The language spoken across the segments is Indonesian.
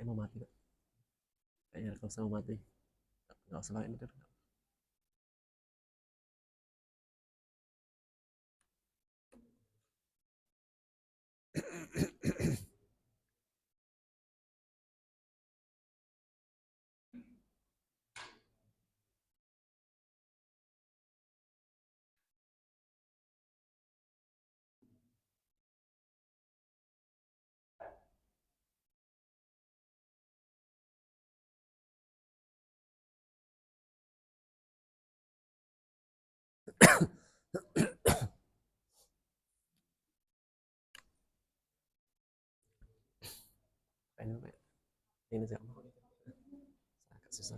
mau mati kok. Kayaknya kalau saya mau mati, nggak usah lain. Ini siapa? Agak susah.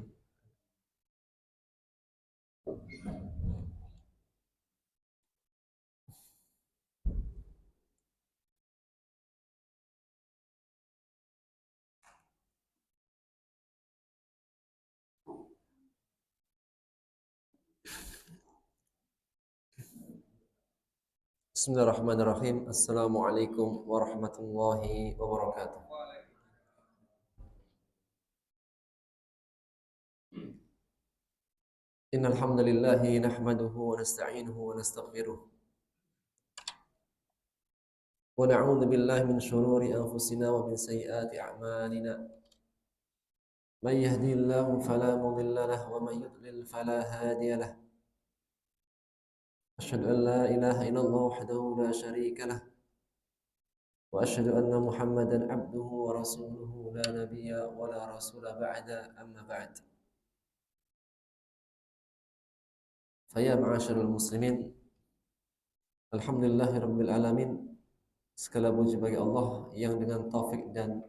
Bismillahirrahmanirrahim. Assalamualaikum warahmatullahi wabarakatuh. Innal hamdalillah nahmaduhu wa nasta'inuhu wa nastaghfiruh. Wa na'udzu billahi min shururi anfusina wa min sayyiati a'malina. Man yahdihillahu fala mudilla lahu wa man yudlil fala hadiya lahu. Asyhadu an la ilaha illallah wahdahu la syarika lahu. وأشهد أن محمدا عبده ورسوله لا نبي ولا رسول بعد أما بعد فيا معاشر المسلمين Alhamdulillahi Rabbil Alamin. Segala puji bagi Allah yang dengan taufik dan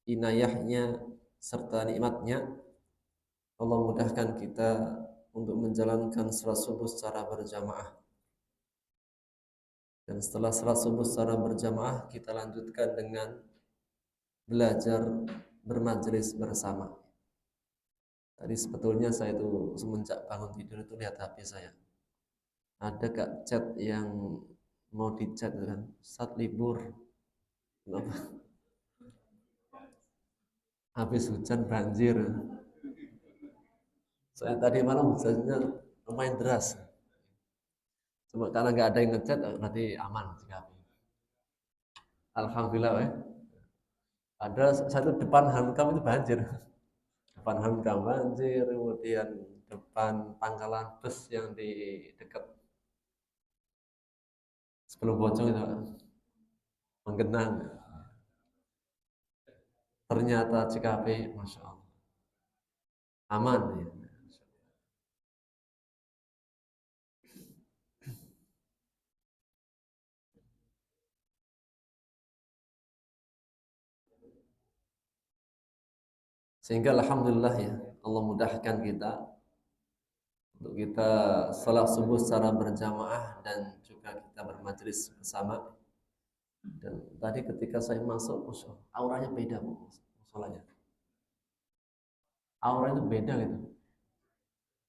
inayahnya serta nikmatnya Allah mudahkan kita untuk menjalankan salat subuh secara berjamaah. Dan setelah salat subuh secara berjamaah kita lanjutkan dengan belajar bermajelis bersama. Tadi sebetulnya saya itu semenjak bangun tidur itu lihat HP saya. Ada gak chat yang mau dicat kan? Saat libur, kenapa? Habis hujan banjir. Saya tadi malam hujannya lumayan deras. Cuma karena nggak ada yang ngechat, berarti aman. Alhamdulillah, ada satu depan Hankam itu banjir. Depan Hankam banjir, kemudian depan pangkalan bus yang di dekat sebelum Bojong itu menggenang. Ternyata CKP, masya Allah, aman ya. Sehingga alhamdulillah ya, Allah mudahkan kita untuk kita salat subuh secara berjamaah dan juga kita bermajelis bersama. Dan tadi ketika saya masuk, auranya beda bu, musolanya. Auranya itu beda gitu,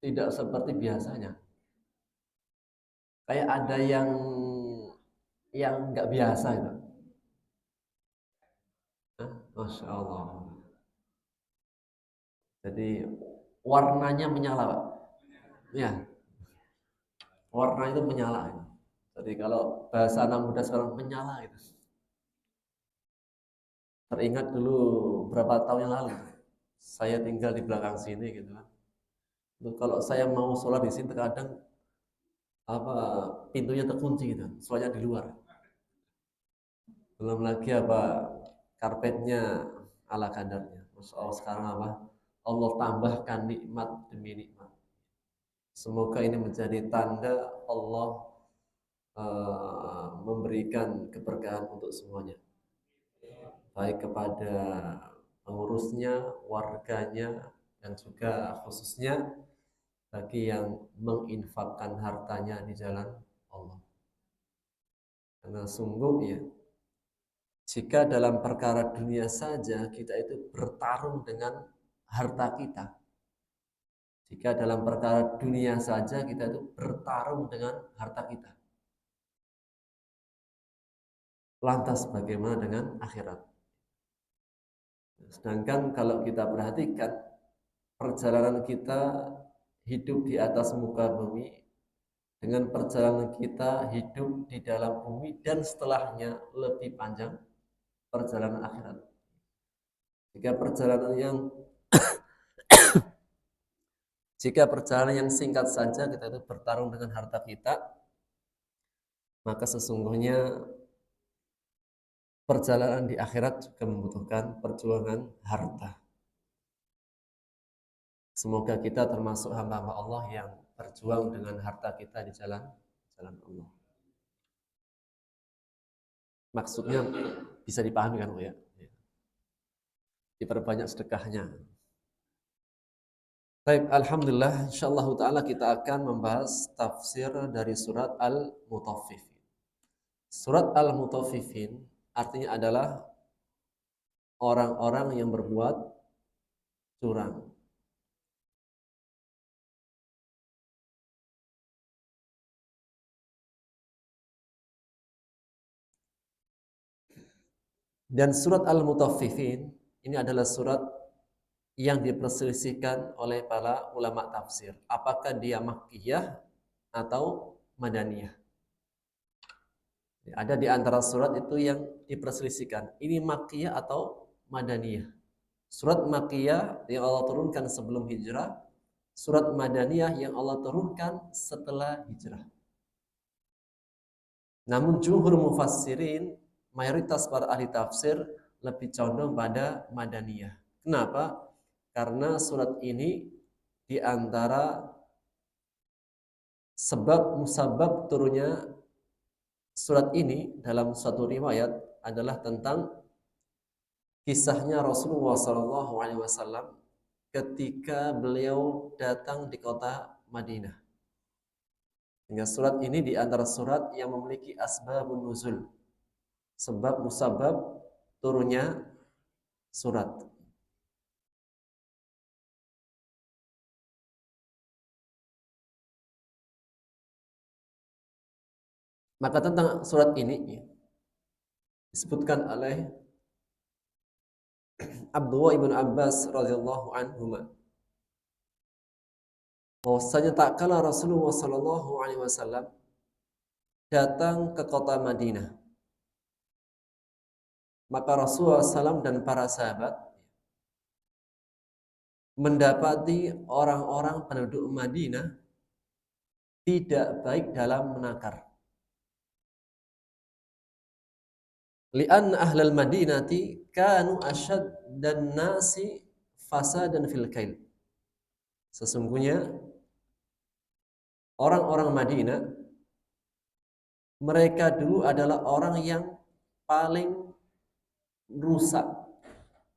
tidak seperti biasanya. Kayak ada yang nggak biasa gitu. Masya Allah. Jadi warnanya menyala, Pak. Ya, warna itu menyala. Jadi kalau bahasa anak muda sekarang menyala itu. Teringat dulu berapa tahun yang lalu, saya tinggal di belakang sini gitu kan. Kalau saya mau sholat di sini terkadang apa pintunya terkunci gitu, sholatnya di luar. Belum lagi karpetnya ala kadarnya. Masya Allah, sekarang Allah tambahkan nikmat demi nikmat. Semoga ini menjadi tanda Allah memberikan keberkahan untuk semuanya, baik kepada pengurusnya, warganya, dan juga khususnya bagi yang menginfakkan hartanya di jalan Allah. Karena sungguh ya, jika dalam perkara dunia saja kita itu bertarung dengan harta kita, jika dalam perkara dunia saja kita itu bertarung dengan harta kita, lantas bagaimana dengan akhirat? Sedangkan kalau kita perhatikan perjalanan kita hidup di atas muka bumi dengan perjalanan kita hidup di dalam bumi dan setelahnya lebih panjang perjalanan akhirat. Jika perjalanan yang Jika perjalanan yang singkat saja kita itu bertarung dengan harta kita, maka sesungguhnya perjalanan di akhirat juga membutuhkan perjuangan harta. Semoga kita termasuk hamba-hamba Allah yang berjuang dengan harta kita di jalan Allah. Maksudnya bisa dipahami kan, Bu ya? Diperbanyak sedekahnya. Baik, alhamdulillah, insyaallah taala kita akan membahas tafsir dari surat Al-Mutaffifin. Surat Al-Mutaffifin artinya adalah orang-orang yang berbuat curang. Dan surat Al-Mutaffifin ini adalah surat yang diperselisihkan oleh para ulama tafsir. Apakah dia Makkiyah atau Madaniyah? Ada di antara surat itu yang diperselisihkan. Ini Makkiyah atau Madaniyah? Surat Makkiyah yang Allah turunkan sebelum hijrah, surat Madaniyah yang Allah turunkan setelah hijrah. Namun jumhur mufassirin, mayoritas para ahli tafsir lebih condong pada Madaniyah. Kenapa? Karena surat ini di antara sebab musabab turunnya surat ini dalam suatu riwayat adalah tentang kisahnya Rasulullah SAW ketika beliau datang di kota Madinah. Sehingga surat ini di antara surat yang memiliki asbabun nuzul, sebab musabab turunnya surat. Maka tentang surat ini disebutkan oleh Abdullah ibn Abbas radhiyallahu anhuma bahwasanya tak kala Rasulullah sallallahu alaihi wasallam datang ke kota Madinah, maka Rasulullah SAW dan para sahabat mendapati orang-orang penduduk Madinah tidak baik dalam menakar. Li'anna ahlal Madinati kanu asyad dan nasi fasadan fil kail. Sesungguhnya orang-orang Madinah mereka dulu adalah orang yang paling rusak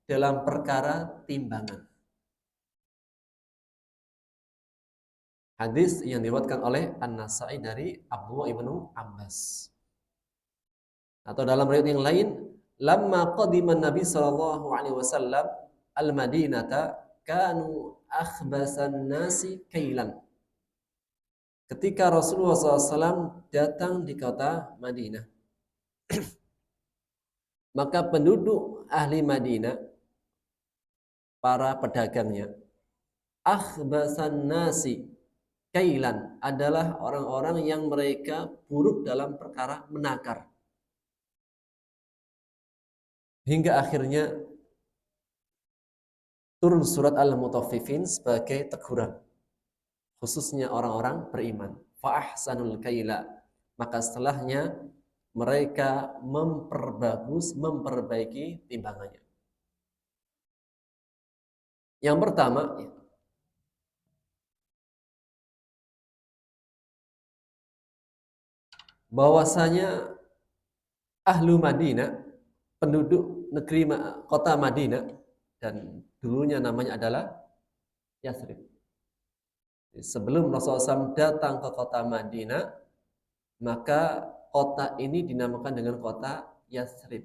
dalam perkara timbangan. Hadis yang diriwayatkan oleh An-Nasa'i dari Abdullah ibnu Abbas. Atau dalam riwayat yang lain, lamma qadima Nabi sallallahu alaihi wasallam al-Madinata kanu akhbasan nasi kailan. Ketika Rasulullah SAW datang di kota Madinah, maka penduduk ahli Madinah, para pedagangnya, akhbasan nasi kailan adalah orang-orang yang mereka buruk dalam perkara menakar. Hingga akhirnya turun surat Al-Mutaffifin sebagai teguran, khususnya orang-orang beriman. Fa'ahsanul kaila. Maka setelahnya mereka memperbaiki timbangannya. Yang pertama, bahwasanya ahlu Madinah, penduduk negeri kota Madinah, dan dulunya namanya adalah Yathrib. Sebelum Rasulullah SAW datang ke kota Madinah, maka kota ini dinamakan dengan kota Yathrib,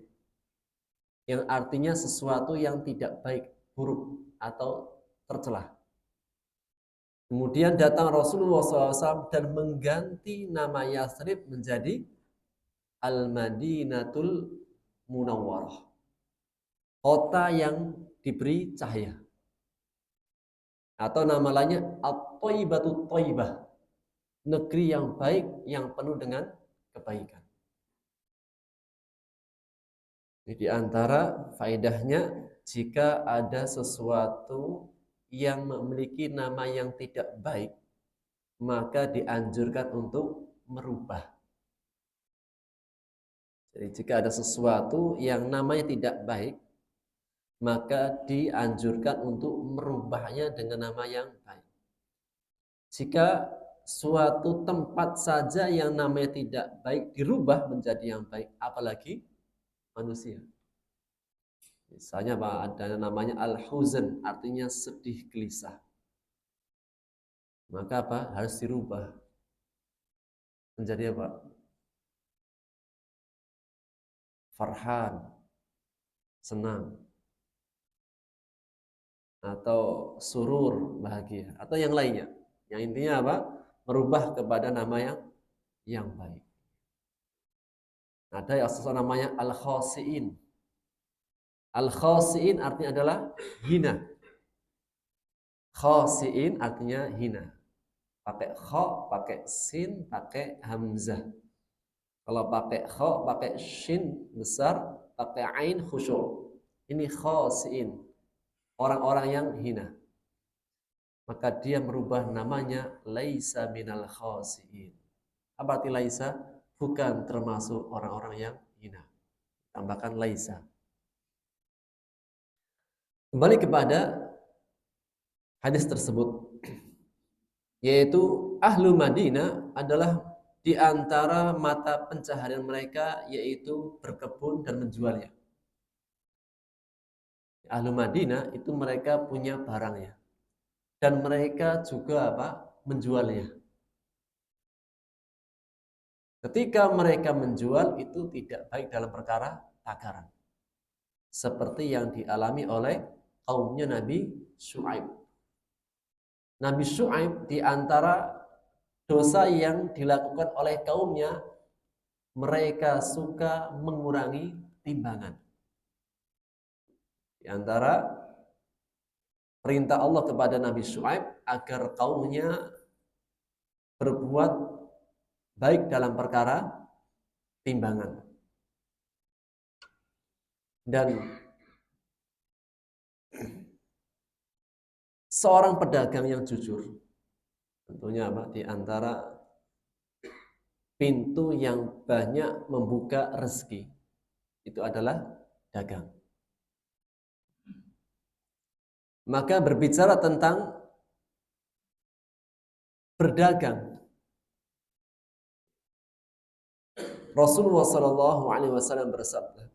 yang artinya sesuatu yang tidak baik, buruk, atau tercela. Kemudian datang Rasulullah SAW dan mengganti nama Yathrib menjadi Al-Madinatul Munawwarah, kota yang diberi cahaya. Atau nama lainnya at-thayyibatu thayyibah, negeri yang baik yang penuh dengan kebaikan. Di antara faedahnya, jika ada sesuatu yang memiliki nama yang tidak baik, maka dianjurkan untuk merubah. Jadi jika ada sesuatu yang namanya tidak baik, maka dianjurkan untuk merubahnya dengan nama yang baik. Jika suatu tempat saja yang namanya tidak baik dirubah menjadi yang baik, apalagi manusia. Misalnya ada namanya al-huzn, artinya sedih gelisah. Maka harus dirubah menjadi apa? Farhan, senang, atau surur, bahagia, atau yang lainnya. Yang intinya apa? Merubah kepada nama yang baik. Ada yang namanya al-khasi'in. Al-khasi'in artinya adalah hina. Khasi'in artinya hina. Pakai kha, pakai sin, pakai hamzah. Kalau pakai kha, pakai shin besar, pakai ain khusyuk. Ini khasi'in. Orang-orang yang hina. Maka dia merubah namanya laisa minal khasi'in. Apa arti laisa? Bukan termasuk orang-orang yang hina. Tambahkan laisa. Kembali kepada hadis tersebut, yaitu ahlu Madinah adalah di antara mata pencaharian mereka yaitu berkebun dan menjualnya. Ahlu Madinah itu mereka punya barangnya dan mereka juga menjualnya. Ketika mereka menjual itu tidak baik dalam perkara takaran. Seperti yang dialami oleh kaumnya Nabi Syuaib. Nabi Syuaib di antara dosa yang dilakukan oleh kaumnya, mereka suka mengurangi timbangan. Di antara perintah Allah kepada Nabi Syuaib agar kaumnya berbuat baik dalam perkara timbangan. Dan seorang pedagang yang jujur, tentunya di antara pintu yang banyak membuka rezeki itu adalah dagang. Maka berbicara tentang berdagang, Rasulullah SAW bersabda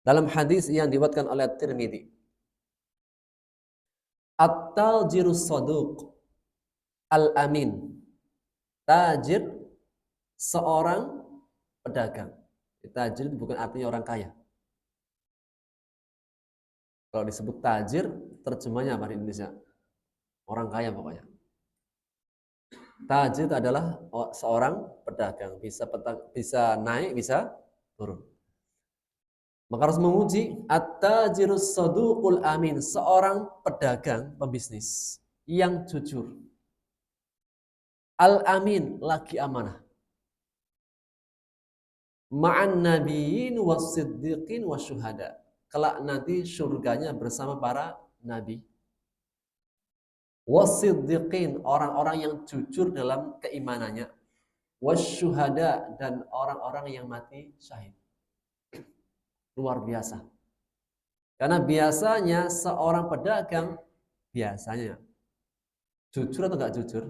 dalam hadis yang diriwayatkan oleh Tirmidzi, at-tajirus saduq al-amin, tajir seorang pedagang. Tajir itu bukan artinya orang kaya. Kalau disebut tajir, terjemahnya apa di Indonesia? Orang kaya pokoknya. Tajir itu adalah seorang pedagang, bisa naik, bisa turun. Maka harus memuji at-tajirus saduqul amin, seorang pedagang, pebisnis yang jujur. Al-amin, lagi amanah. Ma'an nabiyyin was-siddiqin wasyuhada. Kelak nanti surganya bersama para nabi. Was-siddiqin, orang-orang yang jujur dalam keimanannya. Wasyuhada, dan orang-orang yang mati syahid. Luar biasa. Karena biasanya seorang pedagang, biasanya jujur atau enggak jujur?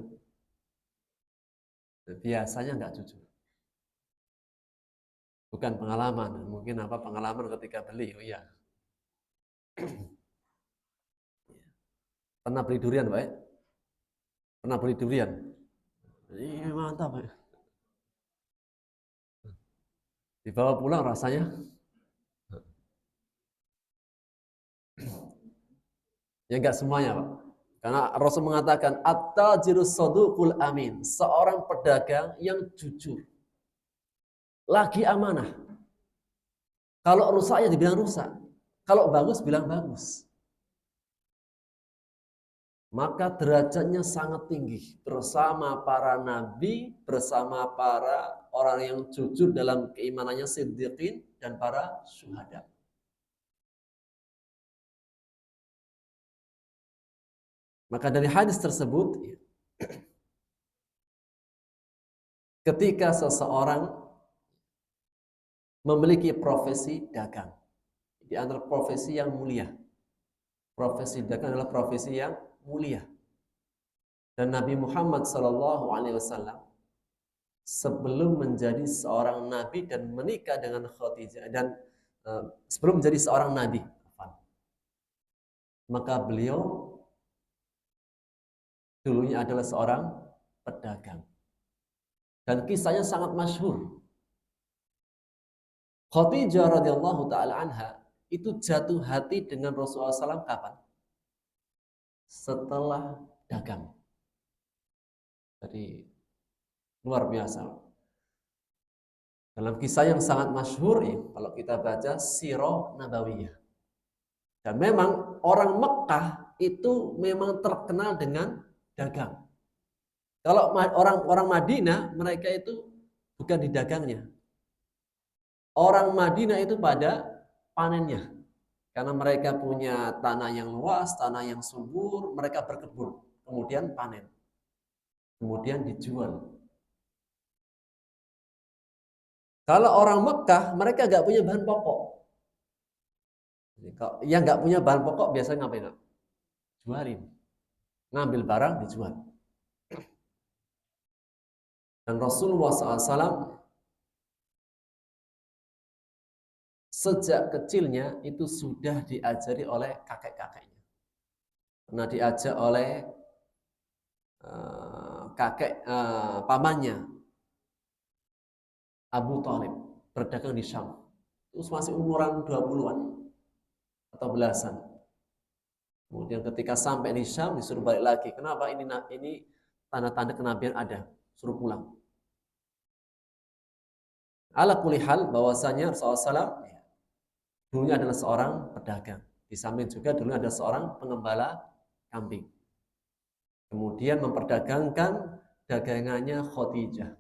Biasanya enggak jujur. Bukan pengalaman, mungkin pengalaman ketika beli, oh iya. Pernah beli durian, Pak? Pernah beli durian? Iya, mantap, Pak. Dibawa pulang rasanya ya enggak semuanya, Pak. Karena Rasul mengatakan at-tajirus saduqul amin, seorang pedagang yang jujur. Lagi amanah. Kalau rusak ya dibilang rusak. Kalau bagus bilang bagus. Maka derajatnya sangat tinggi bersama para nabi, bersama para orang yang jujur dalam keimanannya, siddiqin, dan para syuhada. Maka dari hadis tersebut, ketika seseorang memiliki profesi dagang, di antara profesi yang mulia, profesi dagang adalah profesi yang mulia. Dan Nabi Muhammad SAW sebelum menjadi seorang nabi dan menikah dengan Khadijah, dan sebelum menjadi seorang nabi, maka beliau dulunya adalah seorang pedagang. Dan kisahnya sangat masyhur. Khadijah radhiyallahu taala anha itu jatuh hati dengan Rasulullah SAW kapan? Setelah dagang. Jadi luar biasa. Dalam kisah yang sangat masyhur ya, kalau kita baca Sirah Nabawiyah. Dan memang orang Mekah itu memang terkenal dengan dagang. Kalau orang Madinah, mereka itu bukan di dagangnya. Orang Madinah itu pada panennya. Karena mereka punya tanah yang luas, tanah yang subur, mereka berkebun, kemudian panen. Kemudian dijual. Kalau orang Mekah, mereka nggak punya bahan pokok. Yang nggak punya bahan pokok biasanya ngapain? Jualin. Ngambil barang, dijual. Dan Rasulullah SAW sejak kecilnya itu sudah diajari oleh kakek-kakeknya. Pernah diajak oleh pamannya Abu Thalib berdagang di Syam. Itu masih umuran 20-an atau belasan. Kemudian ketika sampai di Syam disuruh balik lagi. Kenapa? Ini tanda-tanda kenabian ada. Suruh pulang. Ala kulli hal bahwasanya Rasulullah SAW dulunya adalah seorang pedagang. Di samping juga dulu ada seorang pengembala kambing. Kemudian memperdagangkan dagangannya Khadijah.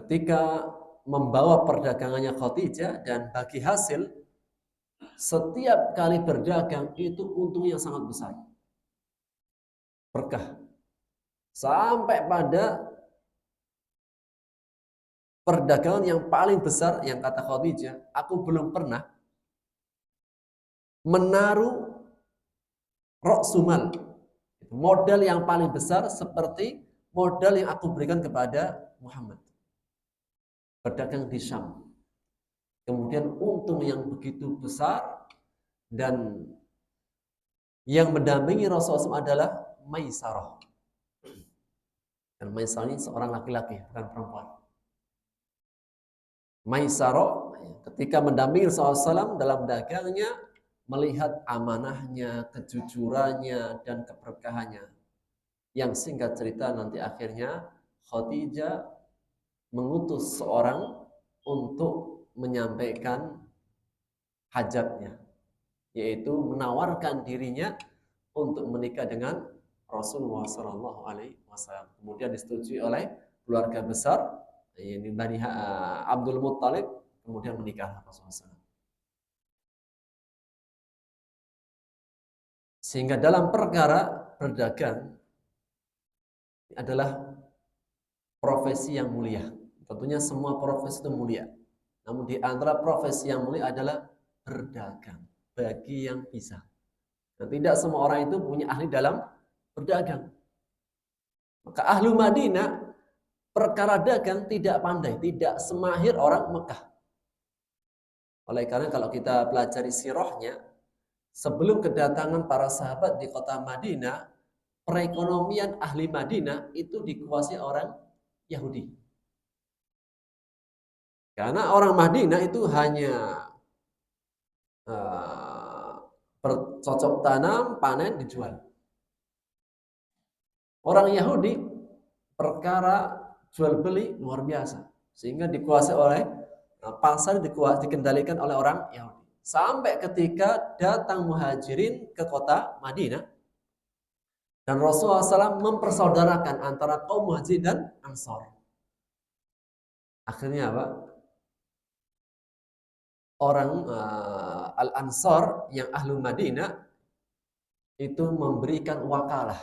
Ketika membawa perdagangannya Khadijah dan bagi hasil, setiap kali berdagang itu untungnya sangat besar. Berkah. Sampai pada perdagangan yang paling besar yang kata Khadijah, aku belum pernah menaruh roksumal, modal yang paling besar seperti modal yang aku berikan kepada Muhammad. Berdagang di Syam. Kemudian untung yang begitu besar dan yang mendampingi Rasulullah SAW adalah Maisarah. Dan Maisarah ini seorang laki-laki, bukan perempuan. Maisarah ketika mendampingi Rasulullah SAW dalam dagangnya, melihat amanahnya, kejujurannya, dan keberkahannya. Yang singkat cerita nanti akhirnya Khadijah mengutus seorang untuk menyampaikan hajatnya, yaitu menawarkan dirinya untuk menikah dengan Rasulullah SAW. Kemudian disetujui oleh keluarga besar, yaitu Bani Abdul Muttalib, kemudian menikah Rasulullah SAW. Sehingga dalam perkara berdagang adalah profesi yang mulia. Tentunya semua profesi itu mulia. Namun di antara profesi yang mulia adalah berdagang bagi yang bisa. Dan tidak semua orang itu punya ahli dalam berdagang. Maka ahlu Madinah perkara dagang tidak pandai, tidak semahir orang Mekah. Oleh karena kalau kita pelajari sirahnya, sebelum kedatangan para sahabat di kota Madinah, perekonomian ahli Madinah itu dikuasai orang Yahudi. Karena orang Madinah itu hanya bercocok tanam, panen, dijual. Orang Yahudi perkara jual beli luar biasa, sehingga dikuasai oleh pasar dikendalikan oleh orang Yahudi. Sampai ketika datang muhajirin ke kota Madinah, dan Rasulullah SAW mempersaudarakan antara kaum muhajirin dan ansor. Akhirnya apa? Orang Al-Ansor yang ahlu Madinah itu memberikan wakalah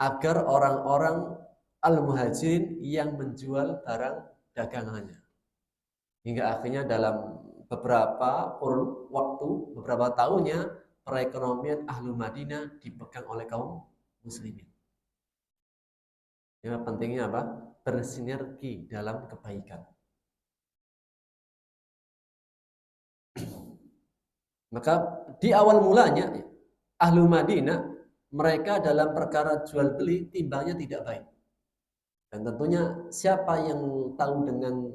agar orang-orang Al-Muhajirin yang menjual barang dagangannya. Hingga akhirnya dalam beberapa kurun waktu, beberapa tahunnya, perekonomian ahlu Madinah dipegang oleh kaum muslimin. Yang pentingnya apa? Bersinergi dalam kebaikan. Maka di awal mulanya ahlu Madinah mereka dalam perkara jual beli timbangnya tidak baik. Dan tentunya siapa yang tahu dengan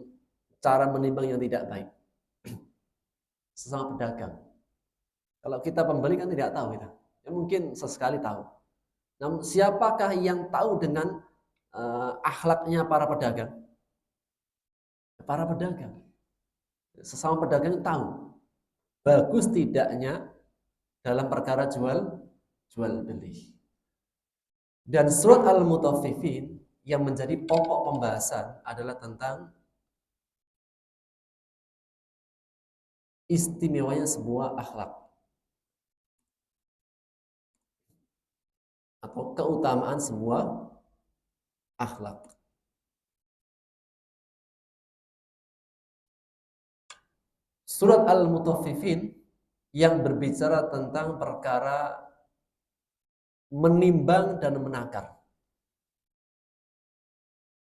cara menimbang yang tidak baik? Sesama pedagang. Kalau kita pembeli kan tidak tahu kita. Ya mungkin sesekali tahu. Namun siapakah yang tahu dengan akhlaknya para pedagang? Para pedagang. Sesama pedagang tahu bagus tidaknya dalam perkara jual beli. Dan surat Al-Mutaffifin yang menjadi pokok pembahasan adalah tentang istimewanya sebuah akhlak atau keutamaan sebuah akhlak. Surat Al-Mutaffifin yang berbicara tentang perkara menimbang dan menakar.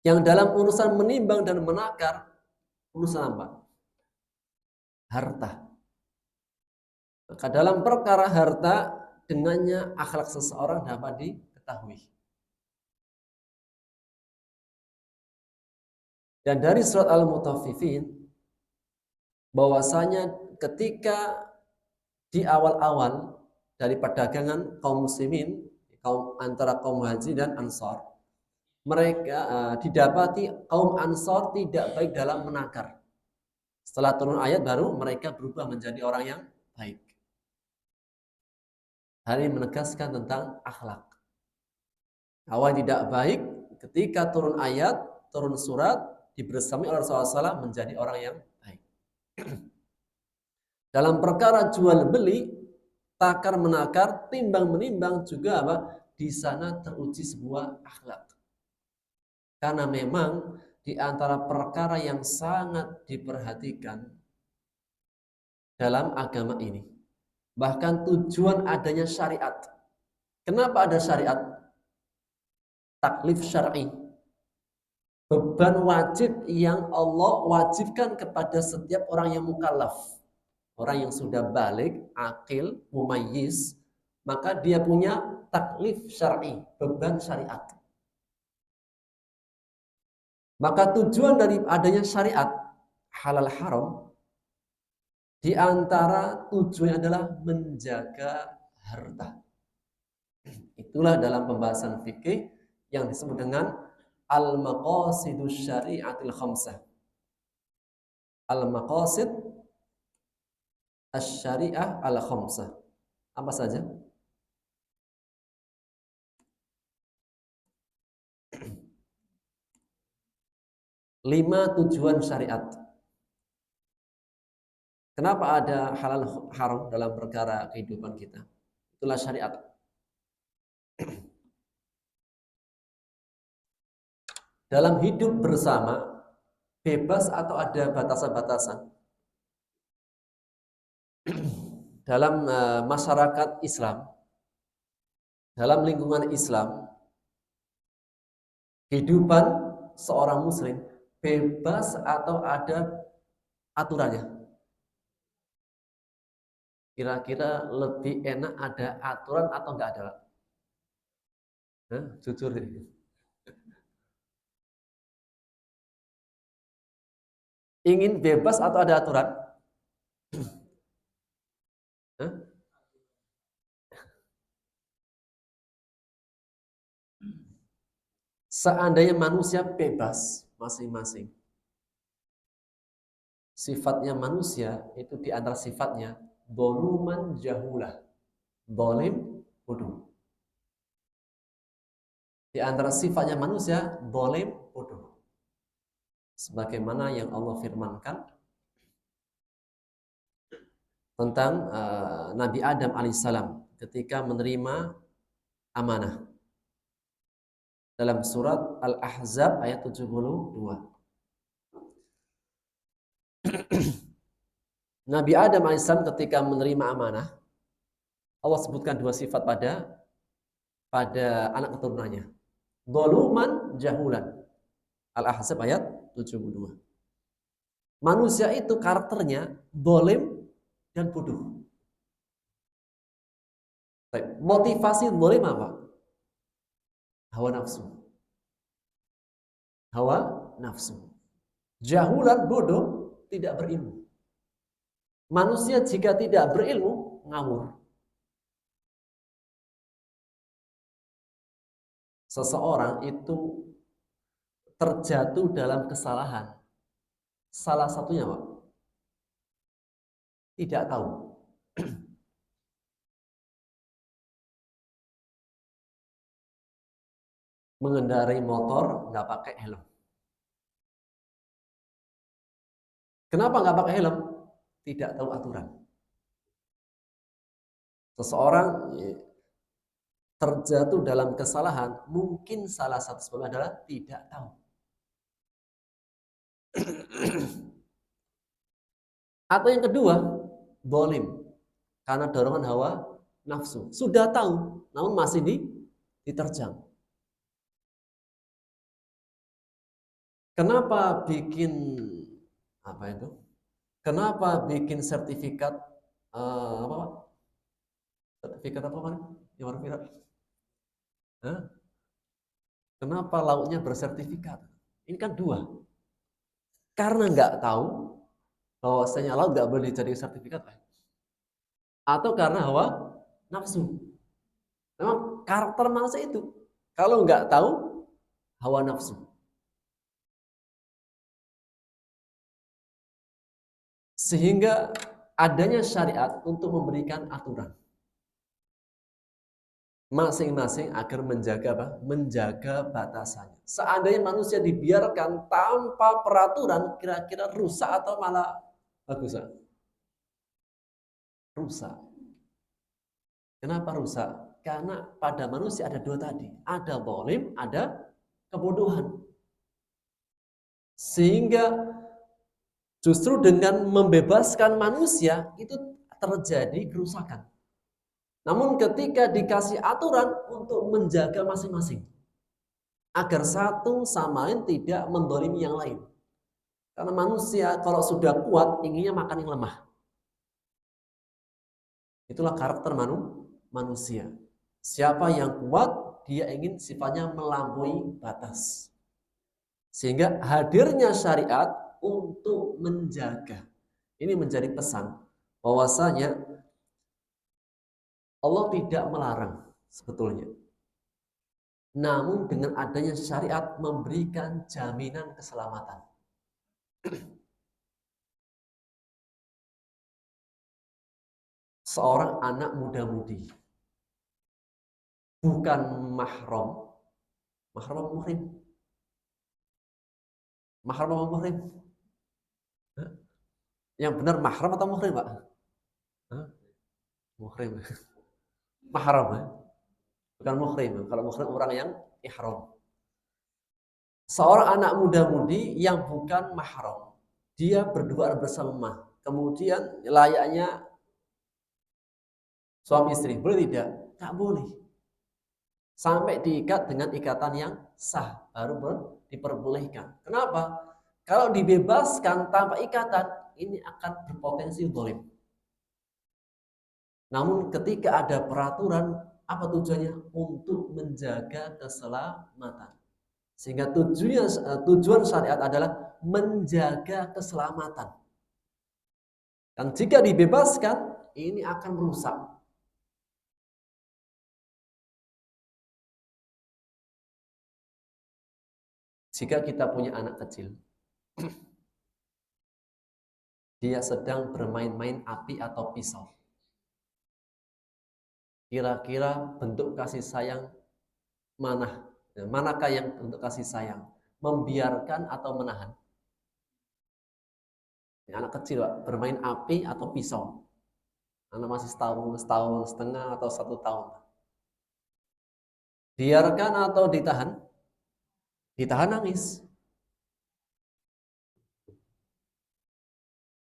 Yang dalam urusan menimbang dan menakar, urusan apa? Harta. Maka dalam perkara harta, dengannya akhlak seseorang dapat diketahui. Dan dari surat Al-Mutaffifin, bahwasanya ketika di awal-awal dari perdagangan kaum muslimin, antara kaum Muhajirin dan Ansor, mereka didapati kaum Ansor tidak baik dalam menakar. Setelah turun ayat baru mereka berubah menjadi orang yang baik. Hari ini menegaskan tentang akhlak. Awal tidak baik, ketika turun ayat, turun surat, dibersami oleh Rasulullah SAW menjadi orang yang baik. Dalam perkara jual beli, takar menakar, timbang menimbang juga apa? Di sana teruji sebuah akhlak. Karena memang di antara perkara yang sangat diperhatikan dalam agama ini. Bahkan tujuan adanya syariat. Kenapa ada syariat? Taklif syar'i. Beban wajib yang Allah wajibkan kepada setiap orang yang mukallaf. Orang yang sudah balik, akil, mumayyiz, maka dia punya taklif syar'i, beban syariat. Maka tujuan dari adanya syariat halal haram di antara tujuannya adalah menjaga harta. Itulah dalam pembahasan fikih yang disebut dengan al-maqasidus syari'atil khamsah. Al-maqasid asy-syari'ah al-khamsah. Apa saja? Lima tujuan syariat. Kenapa ada halal haram dalam perkara kehidupan kita? Itulah syariat. Dalam hidup bersama, bebas atau ada batasan-batasan. Dalam masyarakat Islam, dalam lingkungan Islam, kehidupan seorang muslim bebas atau ada aturannya. Kira-kira lebih enak ada aturan atau enggak ada? Jujur ini. Ingin bebas atau ada aturan? Seandainya manusia bebas masing-masing, sifatnya manusia itu di antara sifatnya doluman jahulah, dolim, bodoh. Di antara sifatnya manusia dolim, bodoh. Sebagaimana yang Allah firmankan tentang Nabi Adam alaihissalam ketika menerima amanah dalam surat Al-Ahzab ayat 72. Nabi Adam alaihissalam ketika menerima amanah, Allah sebutkan dua sifat pada anak keturunannya. Doluman jahulan. Al-Ahzab ayat 72. Manusia itu karakternya dolim dan bodoh. Motivasi dolim apa? Hawa nafsu. Hawa nafsu. Jahulan, bodoh, tidak berilmu. Manusia jika tidak berilmu, ngawur. Seseorang itu terjatuh dalam kesalahan. Salah satunya apa? Tidak tahu. Mengendarai motor nggak pakai helm. Kenapa nggak pakai helm? Tidak tahu aturan. Seseorang terjatuh dalam kesalahan, mungkin salah satu sebabnya adalah tidak tahu. Atau yang kedua, bolim. Karena dorongan hawa nafsu. Sudah tahu, namun masih diterjang. Kenapa bikin apa itu? Kenapa bikin sertifikat apa Pak? Sertifikat apa Pak? Yang baru viral? Kenapa lauknya bersertifikat? Ini kan dua. Karena nggak tahu bahwasanya lauk nggak boleh dijadikan sertifikat, atau karena hawa nafsu. Memang karakter manusia itu. Kalau nggak tahu hawa nafsu. Sehingga adanya syariat untuk memberikan aturan masing-masing agar menjaga batasannya. Seandainya manusia dibiarkan tanpa peraturan, kira-kira rusak atau malah bagus? Rusak. Kenapa rusak? Karena pada manusia ada dua tadi. Ada zalim, ada kebodohan. Sehingga justru dengan membebaskan manusia itu terjadi kerusakan. Namun ketika dikasih aturan untuk menjaga masing-masing, agar satu sama lain tidak mendolimi yang lain. Karena manusia kalau sudah kuat inginnya makan yang lemah. Itulah karakter manusia. Siapa yang kuat, dia ingin sifatnya melampaui batas. Sehingga hadirnya syariat untuk menjaga. Ini menjadi pesan bahwasanya Allah tidak melarang sebetulnya. Namun dengan adanya syariat memberikan jaminan keselamatan. Seorang anak muda-mudi bukan mahram. Mahram apa muhrim? Mahram apa muhrim? Yang benar mahram atau muhrim, Pak? Muhrim. Mahram, ya? Bukan muhrim. Kalau muhrim orang yang ihram. Seorang anak muda-mudi yang bukan mahram, dia berdua bersama. Kemudian layaknya suami istri, boleh tidak? Tak boleh. Sampai diikat dengan ikatan yang sah, baru diperbolehkan. Kenapa? Kalau dibebaskan tanpa ikatan, ini akan berpotensi zalim. Namun ketika ada peraturan, apa tujuannya? Untuk menjaga keselamatan. Sehingga tujuan syariat adalah menjaga keselamatan. Dan jika dibebaskan, ini akan merusak. Jika kita punya anak kecil, dia sedang bermain-main api atau pisau. Kira-kira bentuk kasih sayang manakah yang bentuk kasih sayang? Membiarkan atau menahan? Anak kecil, Pak, bermain api atau pisau. Anak masih setahun setengah atau 1 tahun. Biarkan atau ditahan? Ditahan nangis.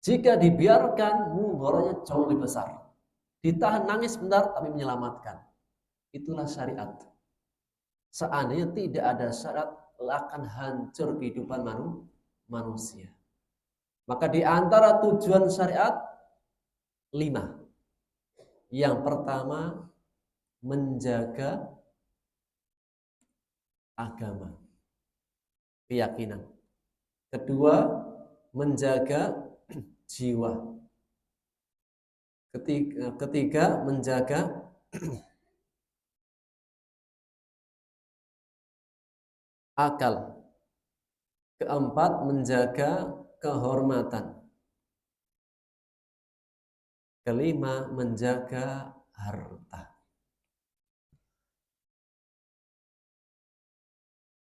Jika dibiarkan, mudharanya jauh lebih besar. Ditahan nangis sebentar, tapi menyelamatkan. Itulah syariat. Seandainya tidak ada syariat, akan hancur kehidupan manusia. Maka di antara tujuan syariat 5. Yang pertama, menjaga agama, keyakinan. Kedua, menjaga jiwa. Ketiga, menjaga akal. Keempat, menjaga kehormatan. Kelima, menjaga harta.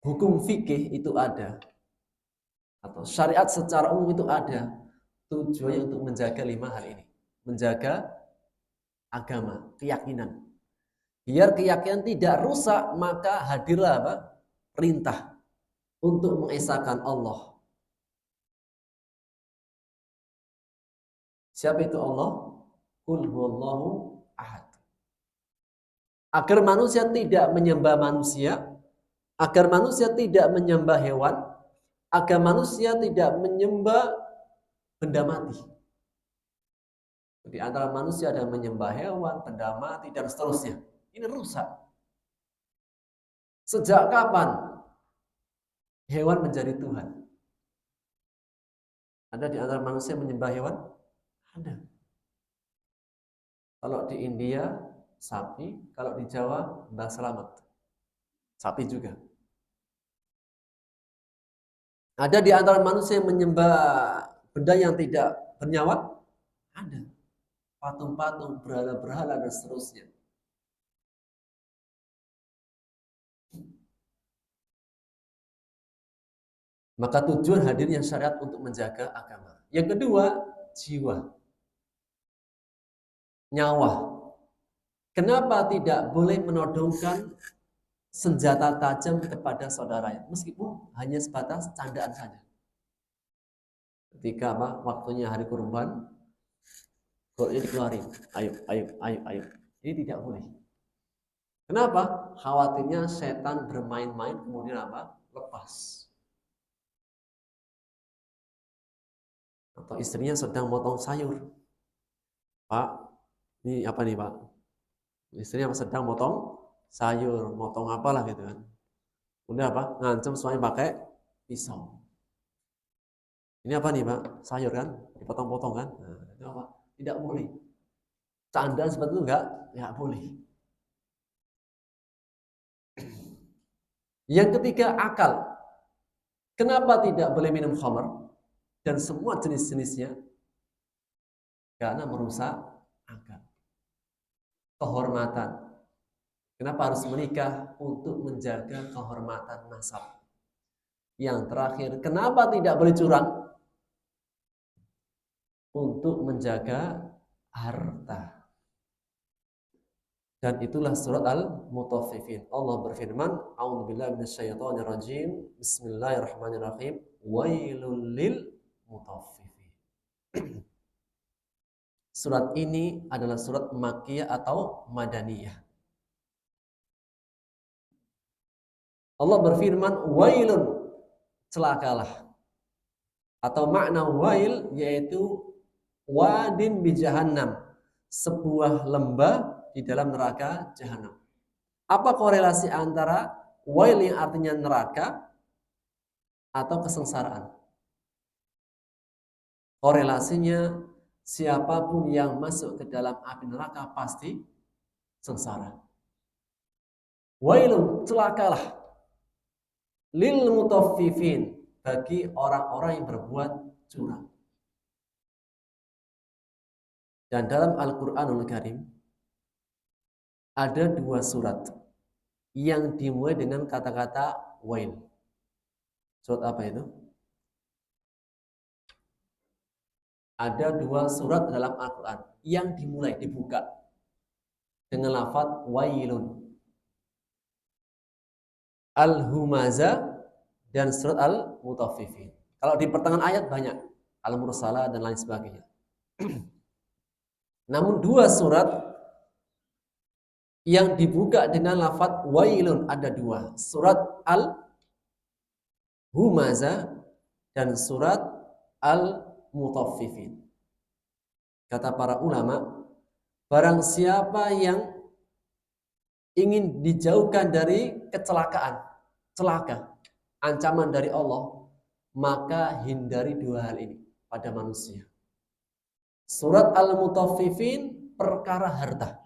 Hukum fikih itu ada, atau syariat secara umum itu ada, tujuannya untuk menjaga 5 hal ini. Menjaga agama, keyakinan. Biar keyakinan tidak rusak, maka hadirlah apa? Perintah untuk mengesahkan Allah. Siapa itu Allah? Qul huwallahu ahad. Agar manusia tidak menyembah manusia, agar manusia tidak menyembah hewan, agar manusia tidak menyembah benda mati. Di antara manusia ada menyembah hewan, benda mati, dan seterusnya. Ini rusak. Sejak kapan hewan menjadi Tuhan? Ada di antara manusia menyembah hewan? Ada. Kalau di India, sapi. Kalau di Jawa, Mbah Selamat. Sapi juga. Ada di antara manusia yang menyembah benda yang tidak bernyawa? Ada. Patung-patung, berhala-berhala, dan seterusnya. Maka tujuan hadirnya syariat untuk menjaga agama. Yang kedua, jiwa. Nyawa. Kenapa tidak boleh menodongkan senjata tajam kepada saudaranya, meskipun hanya sebatas candaan saja? Ketika waktunya hari kurban, golnya dikeluarin, ayo. Ini tidak boleh. Kenapa? Khawatirnya setan bermain-main kemudian lepas. Atau istrinya sedang motong sayur. Pak, ini apa nih, Pak? Istrinya sedang motong sayur, motong apalah gitu kan. Udah ngancem suami pakai pisau. Ini apa nih, Pak? Sayur kan? Dipotong-potong kan? Nah, itu apa? Tidak boleh. Candaan seperti itu enggak boleh. Yang ketiga, akal. Kenapa tidak boleh minum khamr dan semua jenis-jenisnya? Karena merusak akal. Kehormatan. Kenapa harus menikah? Untuk menjaga kehormatan nasab. Yang terakhir, kenapa tidak boleh curang? Untuk menjaga harta. Dan itulah surat Al-Mutaffifin. Allah berfirman, A'udzubillahi minasyaitonirrajim. Bismillahirrahmanirrahim. Wailul lil mutaffifin. Surat ini adalah surat Makkiyah atau Madaniyah. Allah berfirman, wailun, celakalah. Atau makna wail yaitu wadin bi jahannam, sebuah lembah di dalam neraka jahanam. Apa korelasi antara wail yang artinya neraka atau kesengsaraan? Korelasinya, siapapun yang masuk ke dalam api neraka pasti sengsara. Wailun, celakalah, lil mutaffifin, bagi orang-orang yang berbuat curang. Dan dalam Al-Qur'anul Karim ada 2 surat yang dimulai dengan kata-kata wail. Surat apa itu? Ada 2 surat dalam Al-Quran yang dimulai, dibuka dengan lafaz wailun. Al-Humazah dan surat Al-Mutaffifin. Kalau di pertengahan ayat banyak, Al-Mursalah dan lain sebagainya. Namun 2 surat yang dibuka dengan lafaz wailun ada 2. Surat Al-Humazah dan surat Al-Mutaffifin. Kata para ulama, barang siapa yang ingin dijauhkan dari kecelakaan, celaka, ancaman dari Allah, maka hindari 2 hal ini pada manusia. Surat Al-Mutaffifin perkara harta.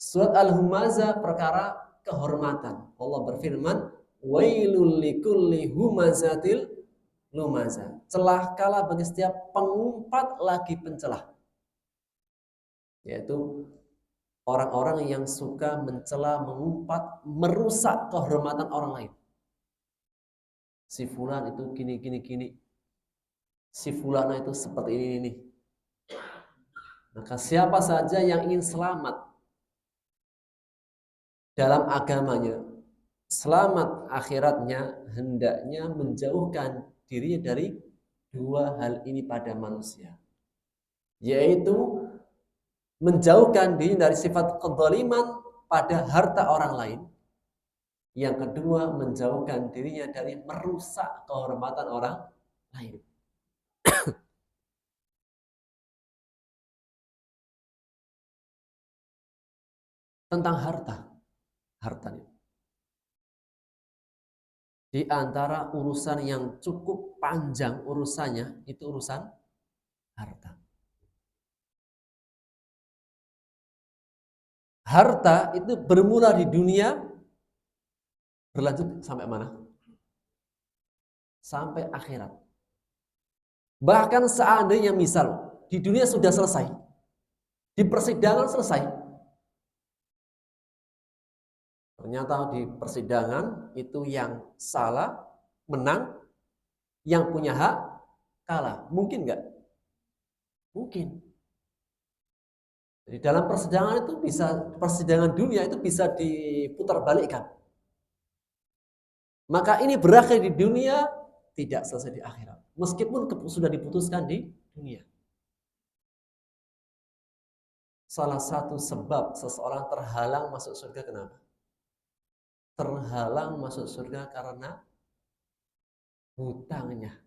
Surat Al-Humazah perkara kehormatan. Allah berfirman, wailul likulli humazatil lumazah. Celakalah bagi setiap pengumpat lagi pencelah. Yaitu orang-orang yang suka mencela, mengumpat, merusak kehormatan orang lain. Si fulan itu gini. Si fulana itu seperti ini. Maka siapa saja yang ingin selamat dalam agamanya, selamat akhiratnya, hendaknya menjauhkan dirinya dari 2 hal ini pada manusia. Yaitu menjauhkan diri dari sifat kezaliman pada harta orang lain. Yang kedua, menjauhkan dirinya dari merusak kehormatan orang lain. Tentang hartanya. Di antara urusan yang cukup panjang urusannya, itu urusan harta. Harta itu bermula di dunia, berlanjut sampai mana? Sampai akhirat. Bahkan seandainya misal di dunia sudah selesai, di persidangan selesai, ternyata di persidangan itu yang salah menang, yang punya hak kalah. Mungkin nggak? Mungkin. Jadi dalam persidangan itu persidangan dunia itu bisa diputar balikkan. Maka ini berakhir di dunia, tidak selesai di akhirat. Meskipun sudah diputuskan di dunia. Salah satu sebab seseorang terhalang masuk surga kenapa? Terhalang masuk surga karena hutangnya.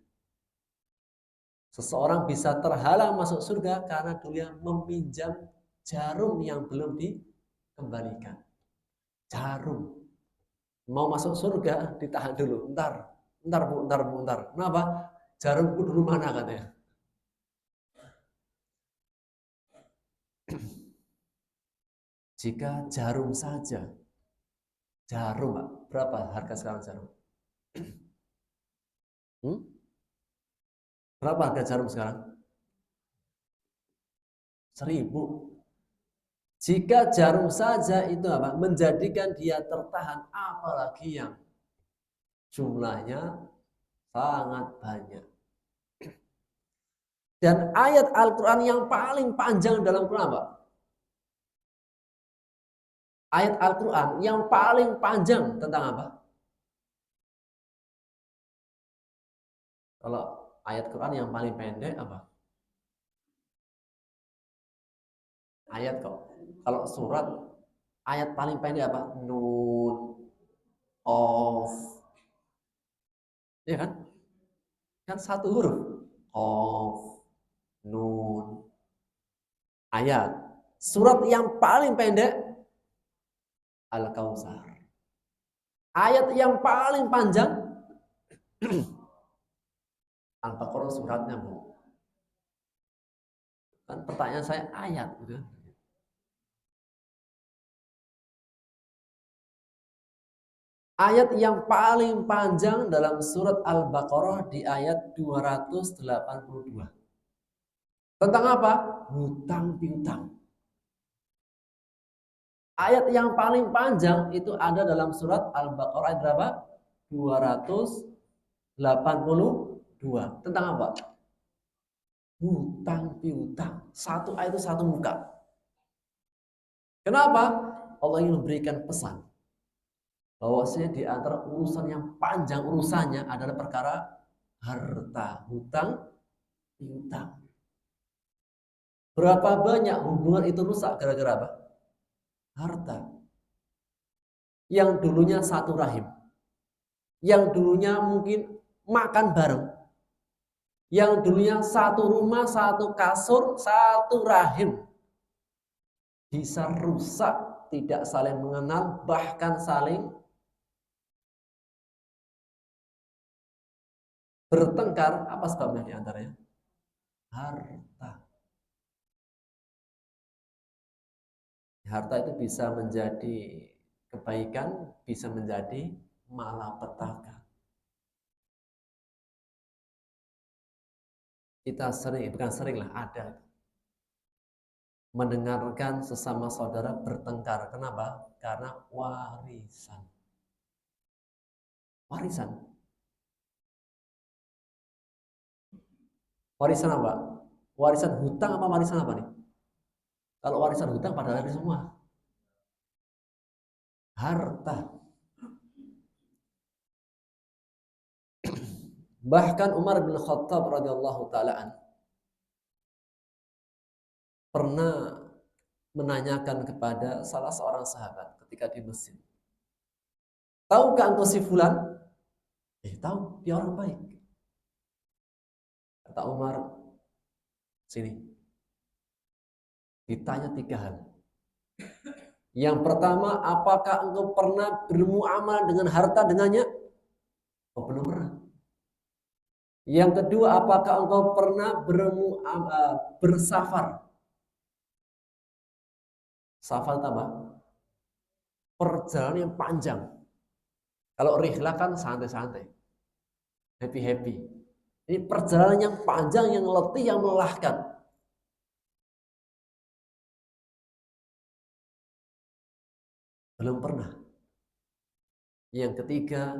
Seseorang bisa terhalang masuk surga karena dia meminjam jarum yang belum dikembalikan. Jarum. Mau masuk surga ditahan dulu. Bentar. Kenapa? Jarumku dulu mana katanya? Jika jarum saja. Jarum, Pak. Berapa harga sekarang jarum? Berapa harga jarum sekarang? 1.000. Jika jarum saja itu apa? Menjadikan dia tertahan, apalagi yang jumlahnya sangat banyak. Dan ayat Al-Quran yang paling panjang dalam Quran apa? Ayat Al-Quran yang paling panjang tentang apa? Kalau ayat Quran yang paling pendek apa? Ayat kok. Kalau surat, ayat paling pendek apa? Nun, Qaf. Ya kan? Kan 1 huruf. Qaf, Nun. Ayat. Surat yang paling pendek, Al-Kautsar. Ayat yang paling panjang, Al-Baqarah suratnya, Bu. Kan pertanyaan saya ayat gitu. Ayat yang paling panjang dalam surat Al-Baqarah di ayat 282. Tentang apa? Hutang piutang. Ayat yang paling panjang itu ada dalam surat Al-Baqarah ayat berapa? 282. Tentang apa? Hutang piutang. Satu ayat itu satu muka. Kenapa? Allah ingin memberikan pesan bahwasanya di antara urusan yang panjang urusannya adalah perkara harta, hutang piutang. Berapa banyak hubungan itu rusak gara-gara apa? Harta. Yang dulunya satu rahim. Yang dulunya mungkin makan bareng. Yang dulunya satu rumah, satu kasur, satu rahim. Bisa rusak, tidak saling mengenal, bahkan saling bertengkar. Apa sebabnya di antaranya? Harta. Harta itu bisa menjadi kebaikan, bisa menjadi malapetaka. Kita sering, bukan sering lah, ada mendengarkan sesama saudara bertengkar. Kenapa? Karena warisan. Warisan. Warisan apa? Warisan hutang apa warisan apa nih? Kalau warisan hutang pada lari semua. Harta. Bahkan Umar bin Khattab radhiyallahu taala pernah menanyakan kepada salah seorang sahabat ketika di masjid. Tahukah engkau si fulan? Tahu, dia orang baik. Kata Umar, sini. Ditanya 3 hal. Yang pertama, apakah engkau pernah bermuamalah dengan harta dengannya? Oh, belum pernah. Yang kedua, apakah engkau pernah bersafar? Safar apa? Perjalanan yang panjang. Kalau rihlah kan santai-santai. Happy-happy. Ini perjalanan yang panjang, yang letih, yang melelahkan. Belum pernah. Yang ketiga,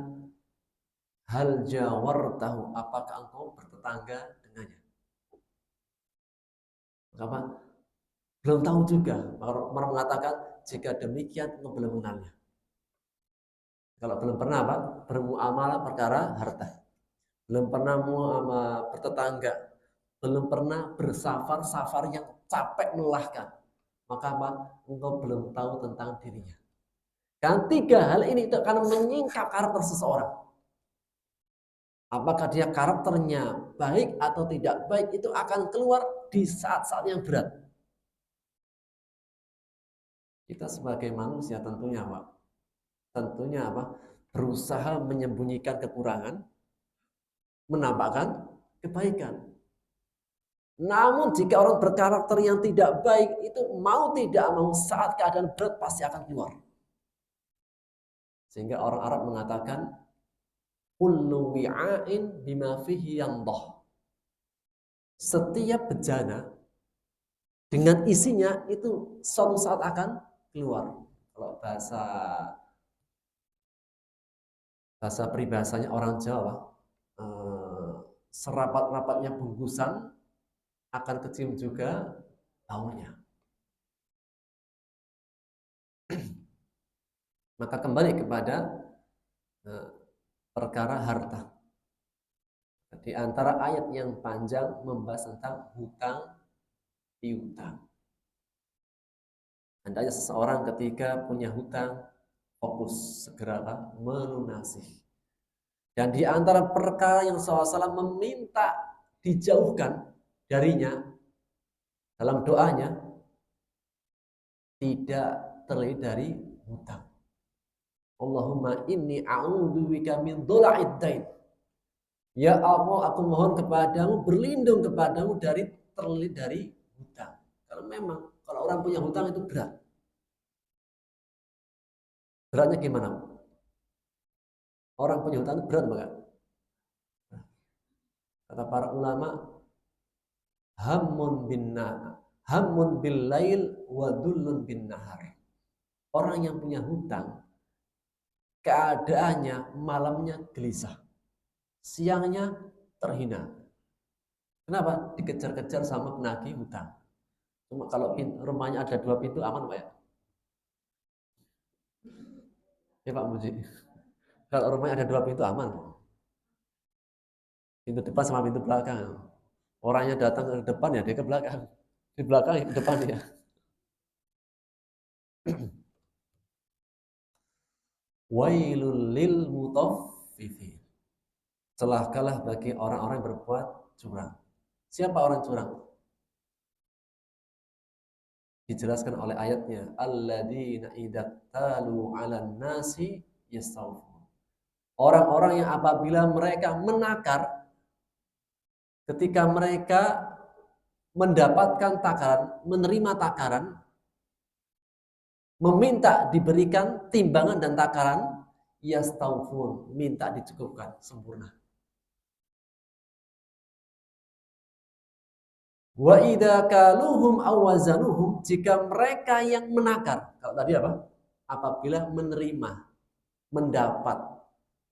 hal jawartahu, apakah engkau bertetangga dengannya? Apa? Belum tahu juga. Orang mengatakan jika demikian engkau belum mengenalnya. Kalau belum pernah apa? Bermuamalah perkara harta. Belum pernah bertetangga. Belum pernah bersafar yang capek melelahkan. Maka apa? Engkau belum tahu tentang dirinya. Kan 3 hal ini itu akan menyingkap karakter seseorang. Apakah dia karakternya baik atau tidak baik itu akan keluar di saat-saat yang berat. Kita sebagai manusia tentunya Pak, tentunya apa? Berusaha menyembunyikan kekurangan, menampakkan kebaikan. Namun jika orang berkarakter yang tidak baik itu mau tidak mau saat keadaan berat pasti akan keluar. Sehingga orang Arab mengatakan kullu wi'ain bima fihi yandah. Setiap bejana dengan isinya itu suatu saat akan keluar. Kalau bahasa peribahasanya orang Jawa, serapat-rapatnya bungkusan akan kecium juga baunya. Maka kembali kepada perkara harta. Di antara ayat yang panjang membahas tentang hutang piutang. Hendaknya seseorang ketika punya hutang fokus segera melunasi. Dan di antara perkara yang SAW meminta dijauhkan darinya dalam doanya tidak terlebih dari hutang. Allahumma inni a'udzubika min dhula'id dain. Ya Allah, aku mohon kepadamu, berlindung kepadamu dari terlilit dari hutang. Kalau memang kalau orang punya hutang itu berat. Beratnya gimana? Orang punya hutang itu berat banget. Kata para ulama, hammun bil lail wa dullun bin nahar. Orang yang punya hutang, keadaannya malamnya gelisah, siangnya terhina. Kenapa? Dikejar-kejar sama penagih hutang. Cuma kalau rumahnya ada 2 pintu aman, Pak ya? Ya Pak Muji. Kalau rumahnya ada 2 pintu aman. Pintu depan sama pintu belakang. Orangnya datang ke depan ya dia ke belakang. Di belakang ya ke depan ya. Wailul lil mutaffifin. Celakalah bagi orang-orang yang berbuat curang. Siapa orang curang? Dijelaskan oleh ayatnya, alladzina idza talu 'alan nasi yastawfun. Orang-orang yang apabila mereka menakar, ketika mereka mendapatkan takaran, menerima takaran, meminta diberikan timbangan dan takaran, yastawfun, minta dicukupkan sempurna. Wa idza kaluhum aw wazanuhum, jika mereka yang menakar. Kalau tadi apa? Apabila menerima, mendapat.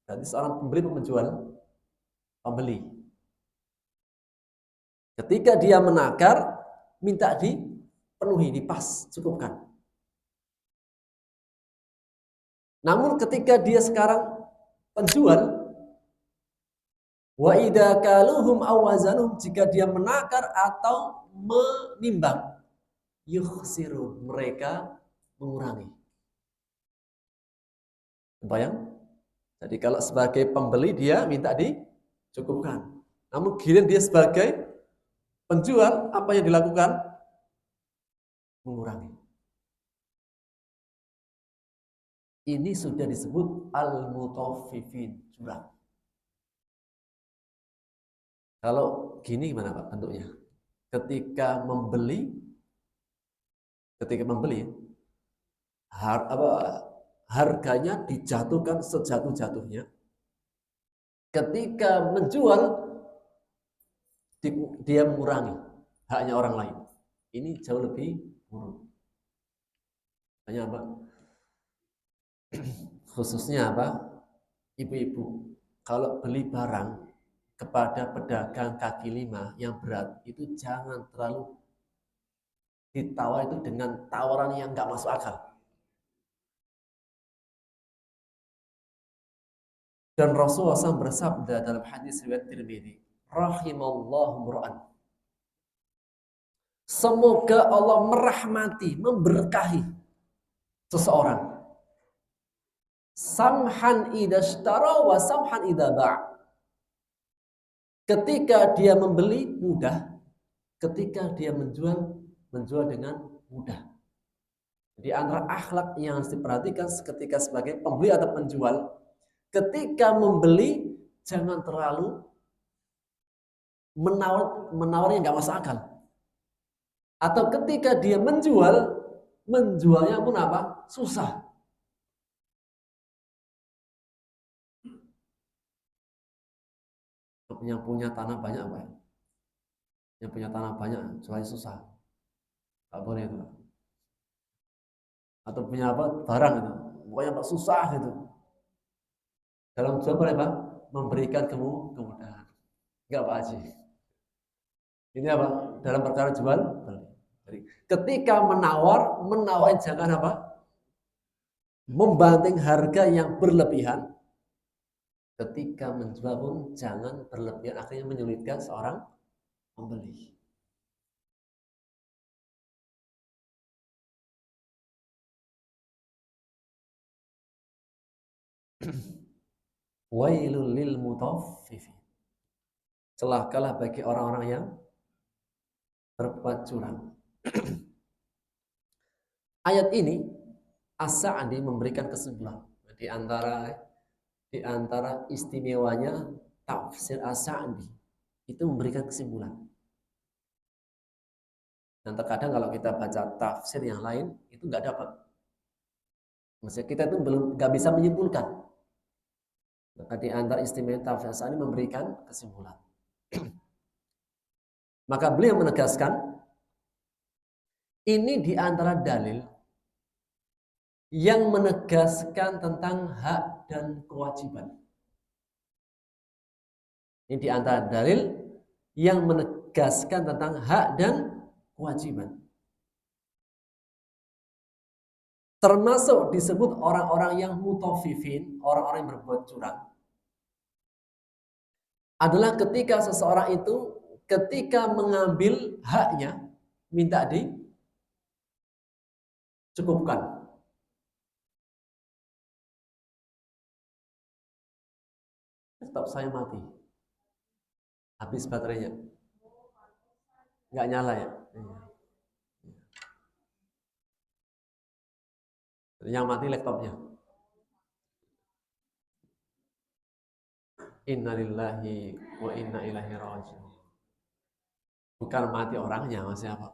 Jadi seorang pembeli atau menjual? Pembeli. Ketika dia menakar, minta dipenuhi, dipas, cukupkan. Namun ketika dia sekarang penjual, wa idza kaluhum aw wazanuhum, jika dia menakar atau menimbang, yukhsirun, mereka mengurangi. Bayang? Jadi kalau sebagai pembeli dia minta dicukupkan. Namun giliran dia sebagai penjual, apa yang dilakukan? Mengurangi. Ini sudah disebut al-mutaffifin, curang. Kalau gini gimana Pak bentuknya? Ketika membeli harganya dijatuhkan sejatuh-jatuhnya. Ketika menjual dia mengurangi haknya orang lain. Ini jauh lebih buruk. Hanya apa? Khususnya apa? Ibu-ibu, kalau beli barang kepada pedagang kaki lima yang berat, itu jangan terlalu ditawar itu dengan tawaran yang nggak masuk akal. Dan Rasulullah SAW bersabda dalam hadis riwayat Tirmidzi, rahimallahu mur'an. Semoga Allah merahmati, memberkahi seseorang. Samhan idza ishtara wa samhan idza ba'. Ketika dia membeli mudah, ketika dia menjual dengan mudah. Di antara akhlak yang harus diperhatikan ketika sebagai pembeli atau penjual, ketika membeli jangan terlalu menawarnya nggak masuk akal. Atau ketika dia menjualnya pun apa? Susah. Yang punya tanah banyak apa ya? Yang punya tanah banyak, jualnya susah. Nggak boleh itu. Atau punya apa? Barang itu. Pokoknya apa? Susah gitu. Dalam jual boleh apa? Memberikan kemudahan. Enggak Pak Haji. Ini apa? Dalam perkara jual beli. Jadi, ketika menawar jangan apa? Membanting harga yang berlebihan. Ketika menjual pun jangan berlebihan, akhirnya menyulitkan seorang pembeli. Wailul lil mutaffifin. Celakalah bagi orang-orang yang berbuat curang. Ayat ini As-Sa'di memberikan kesimpulan di antara istimewanya tafsir As-Sa'di itu memberikan kesimpulan. Dan terkadang kalau kita baca tafsir yang lain itu nggak dapat. Maksudnya kita itu nggak bisa menyimpulkan. Maka di antara istimewa tafsir As-Sa'di memberikan kesimpulan. Maka beliau menegaskan, ini di antara dalil yang menegaskan tentang hak dan kewajiban. Ini di antara dalil yang menegaskan tentang hak dan kewajiban. Termasuk disebut orang-orang yang mutafifin, orang-orang yang berbuat curang. Adalah ketika seseorang itu ketika mengambil haknya minta dicukupkan. Stop, saya mati. Habis baterainya. Nggak nyala ya? Yang mati laptopnya. Innalillahi wa inna ilaihi raji'un. Bukan mati orangnya, maksudnya apa?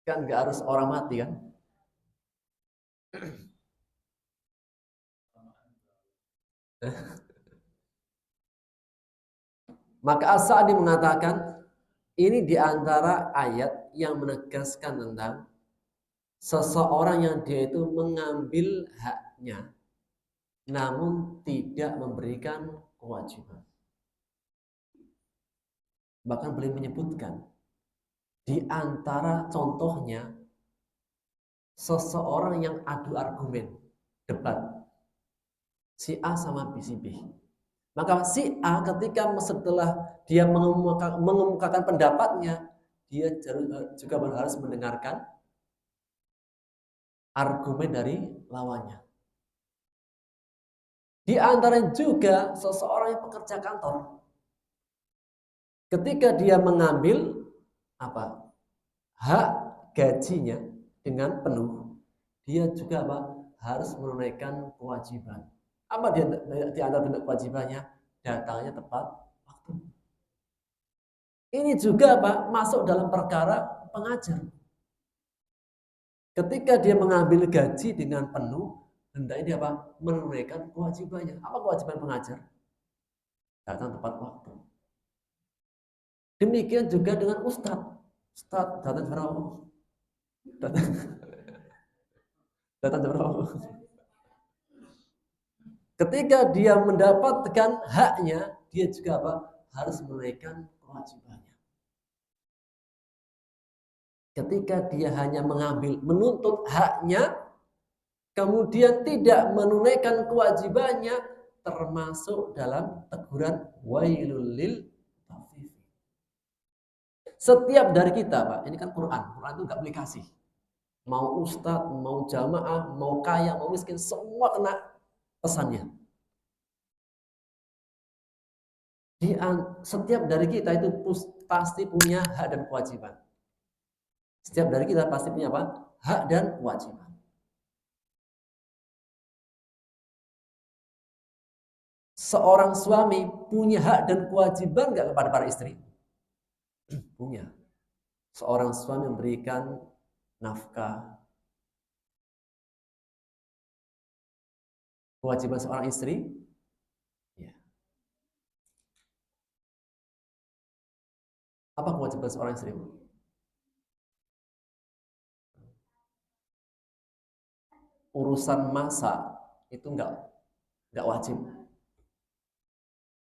Kan nggak harus orang mati kan? Maka As-Sa'di mengatakan ini diantara ayat yang menegaskan tentang seseorang yang dia itu mengambil haknya namun tidak memberikan kewajiban. Bahkan beliau menyebutkan di antara contohnya seseorang yang adu argumen, debat si A sama si B. Maka si A ketika setelah dia mengemukakan pendapatnya, dia juga harus mendengarkan argumen dari lawannya. Di antara juga seseorang yang pekerja kantor, ketika dia mengambil hak gajinya dengan penuh, dia juga harus menunaikan kewajiban. Apa di antara bentuk kewajibannya? Datangnya tepat waktu. Ini juga masuk dalam perkara pengajar. Ketika dia mengambil gaji dengan penuh, hendaknya dia menunaikan kewajibannya. Apa kewajiban pengajar? Datang tepat waktu. Demikian juga dengan ustadz. Ustadz datang berapa? Datang berapa? Ketika dia mendapatkan haknya, dia juga harus menunaikan kewajibannya. Ketika dia hanya menuntut haknya, kemudian tidak menunaikan kewajibannya, termasuk dalam teguran wailul lil mutaffifin. Setiap dari kita, Pak, ini kan Quran itu nggak boleh kasih. Mau ustadz, mau jamaah, mau kaya, mau miskin, semua kena pesannya. Setiap dari kita itu pasti punya hak dan kewajiban. Setiap dari kita pasti punya hak dan kewajiban. Seorang suami punya hak dan kewajiban nggak kepada para istri? Punya. Seorang suami memberikan nafkah. Kewajiban seorang istri? Ya. Apa kewajiban seorang istri? Urusan masak itu nggak wajib.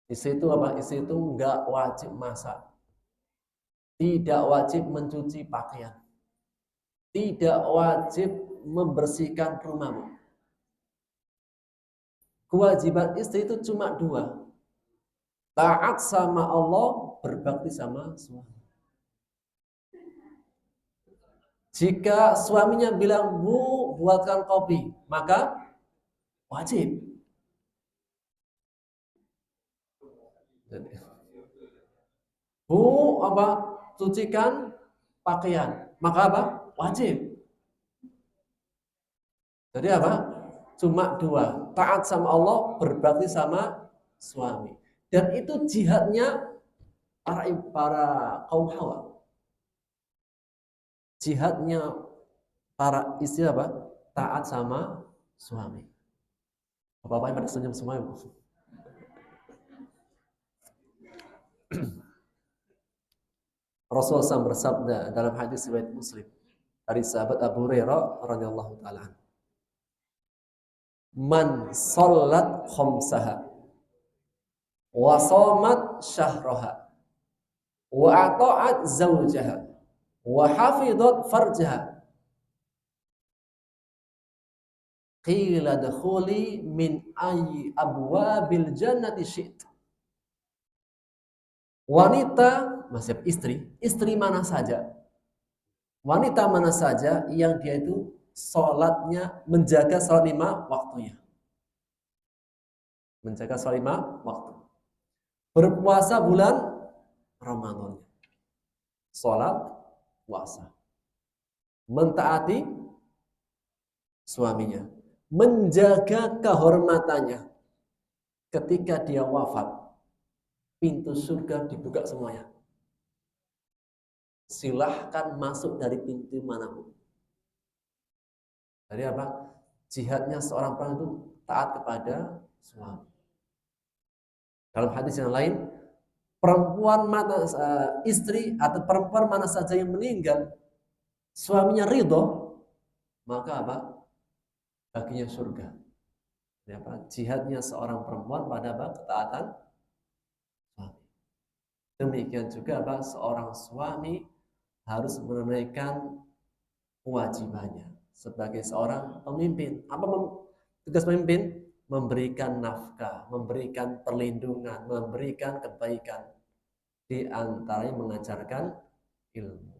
Istri itu nggak wajib masak. Tidak wajib mencuci pakaian. Tidak wajib membersihkan rumahmu. Kewajiban istri itu cuma 2. Taat sama Allah, berbakti sama suami. Jika suaminya bilang, "Bu, buatkan kopi," maka wajib. Bu, cucikan pakaian, maka wajib. Jadi cuma 2. Taat sama Allah, berbakti sama suami. Dan itu jihadnya para kaum Hawa. Jihadnya para istri taat sama suami. Bapak-bapak yang pada senyum semua. Rasulullah SAW bersabda dalam hadis riwayat Muslim dari sahabat Abu Hurairah radhiyallahu taala, "Man shallat khamsaha wa shamat syahraha wa ata'at zawjaha wa hafidhat farjaha qila dakhuli min ayyi abwabil jannati syi'ti." Wanita, maksudnya istri mana saja, wanita mana saja yang dia itu sholatnya, menjaga sholat 5 waktunya, menjaga sholat 5 waktu, berpuasa bulan Ramadan, sholat puasa, mentaati suaminya, menjaga kehormatannya, ketika dia wafat pintu surga dibuka semuanya. Silahkan masuk dari pintu manapun. Dari apa? Jihadnya seorang perempuan itu taat kepada suami. Dalam hadis yang lain, perempuan mana, istri atau perempuan mana saja yang meninggal, suaminya ridho, maka apa? Baginya surga. Jadi apa? Jihadnya seorang perempuan pada apa? Ketaatan suami. Demikian juga apa? Seorang suami harus menunaikan kewajibannya sebagai seorang pemimpin. Apa tugas pemimpin? Memberikan nafkah, memberikan perlindungan, memberikan kebaikan, di antaranya mengajarkan ilmu.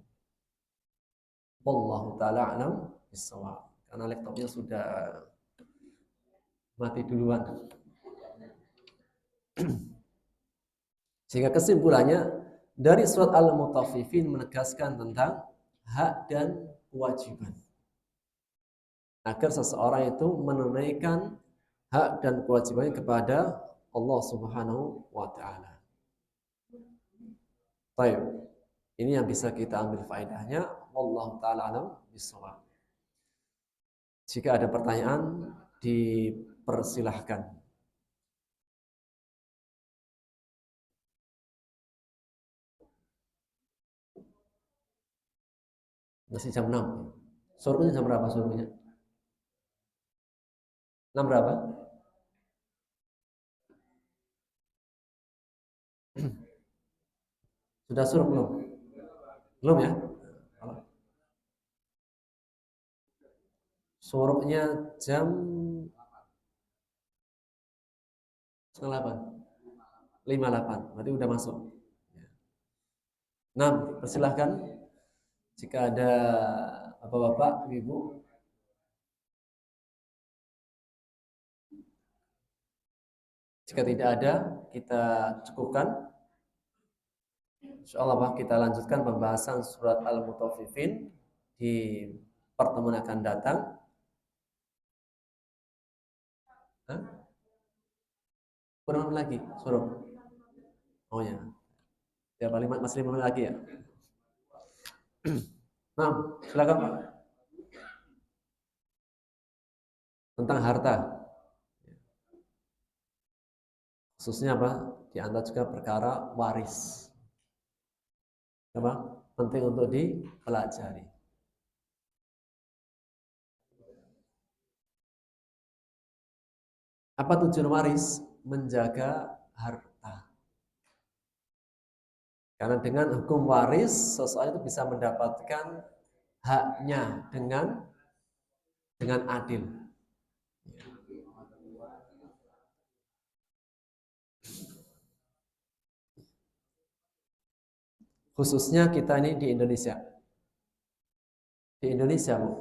Wallahu taala alam bissawab. Karena laptopnya sudah mati duluan. Sehingga kesimpulannya dari surat Al-Mutaffifin menegaskan tentang hak dan kewajiban, agar seseorang itu menunaikan hak dan kewajibannya kepada Allah Subhanahu wa taala. Baik. Ini yang bisa kita ambil faedahnya. Wallahu taala alam bissawab. Jika ada pertanyaan dipersilahkan. Masih jam 6. Suruhnya jam berapa suruhnya? 6 berapa? Sudah suruh belum? Belum ya? Suruhnya jam 7:30. 5:08. Berarti udah masuk. Nah, persilahkan. Jika ada bapak-bapak, ibu. Jika tidak ada, kita cukupkan. Insyaallah kita lanjutkan pembahasan surat Al-Mutaffifin di pertemuan akan datang. Kurang lagi suruh. Oh ya. Ya paling masih 5 menit lagi ya. Nah, silakan Pak. Tentang harta. Khususnya apa? Di antara juga perkara waris. Apa? Penting untuk dipelajari. Apa tujuan waris? Menjaga harta. Karena dengan hukum waris, seseorang itu bisa mendapatkan haknya dengan adil. Khususnya kita ini di Indonesia. Di Indonesia, Bu,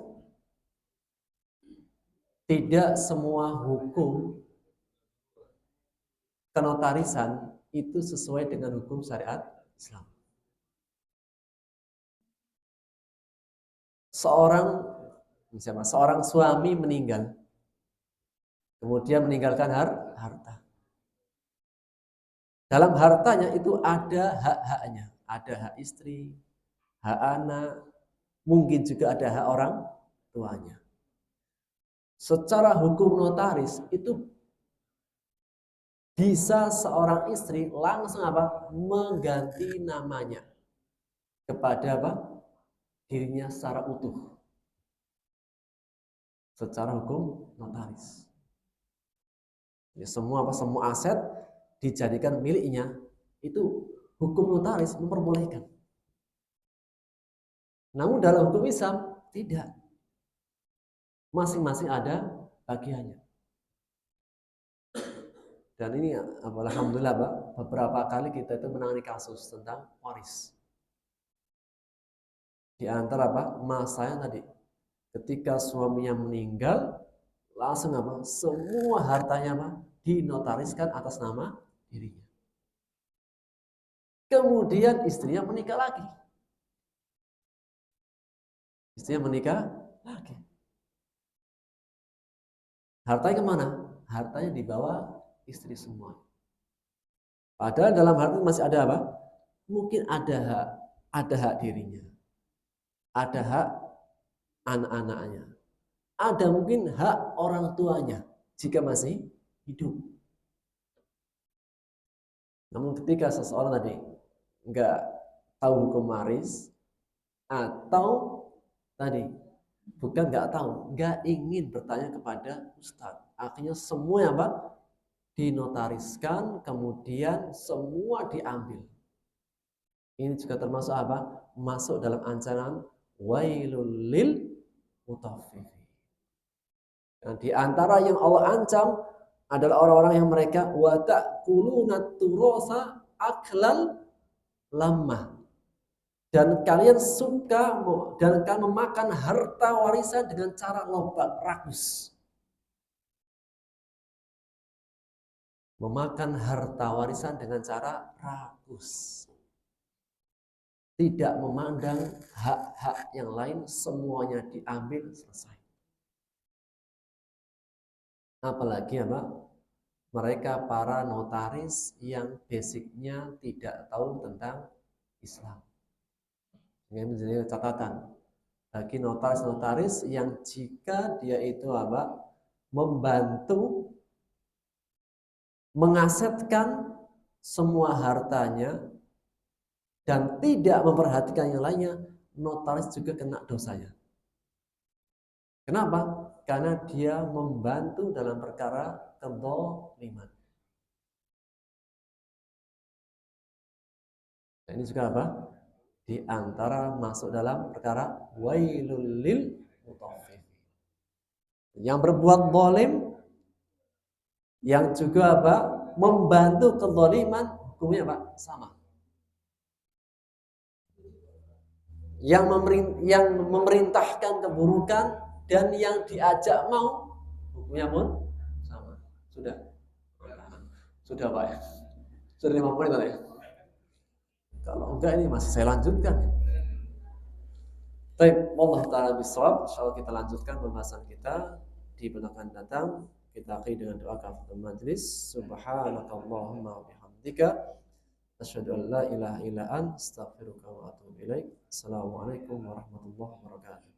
tidak semua hukum kenotarisan itu sesuai dengan hukum syariat Islam. Seorang suami meninggal, kemudian meninggalkan harta. Dalam hartanya itu ada hak-haknya, ada hak istri, hak anak, mungkin juga ada hak orang tuanya. Secara hukum notaris itu bisa seorang istri langsung apa? Mengganti namanya. kepada apa? Dirinya secara utuh. Secara hukum notaris. Ya, semua aset dijadikan miliknya, itu hukum notaris memperbolehkan. Namun dalam hukum Islam tidak. Masing-masing ada bagiannya. Dan ini alhamdulillah Pak, beberapa kali kita itu menangani kasus tentang waris. Di antara masanya tadi, ketika suaminya meninggal, langsung semua hartanya dinotariskan atas nama dirinya. Kemudian istrinya menikah lagi. Istrinya menikah lagi. Hartanya kemana? Hartanya dibawa istri semua. Padahal dalam harta masih ada apa? Mungkin ada hak dirinya. Ada hak anak-anaknya. Ada mungkin hak orang tuanya jika masih hidup. Namun ketika seseorang tadi nggak tahu hukum waris atau tadi bukan nggak tahu, nggak ingin bertanya kepada ustadz, akhirnya semua dinotariskan, kemudian semua diambil. Ini juga termasuk masuk dalam ancaman wailul lil mutaffifin. Nah, di antara yang Allah ancam adalah orang-orang yang mereka wa ta'kuluna turasa aklal lamma. Dan kalian suka dan kalian memakan harta warisan dengan cara lompat rakus. Memakan harta warisan dengan cara rakus. Tidak memandang hak-hak yang lain, semuanya diambil selesai. Apalagi mereka para notaris yang basicnya tidak tahu tentang Islam. Ini menjadi catatan bagi notaris-notaris yang jika dia itu membantu mengasetkan semua hartanya dan tidak memperhatikan yang lainnya, notaris juga kena dosanya. Kenapa? Karena dia membantu dalam perkara kezaliman. Nah, ini juga di antara masuk dalam perkara wailul lil mutaffifin. Yang berbuat zalim, yang juga membantu kezaliman, hukumnya sama. Yang memerintahkan keburukan dan yang diajak mau, hukumnya pun sama. Sudah Pak ya. Sudah 5 menit ya. Kalau enggak ini masih saya lanjutkan. Baik, wallah ta'ala bisawab. Insyaallah kita lanjutkan pembahasan kita di pekan datang. Kita akhiri dengan doa kafaratul majlis. Subhanakallahumma wa bihamdika asyhadu an la ilaha illa anta astaghfiruka wa atubu ilaik. Assalamualaikum warahmatullahi wabarakatuh.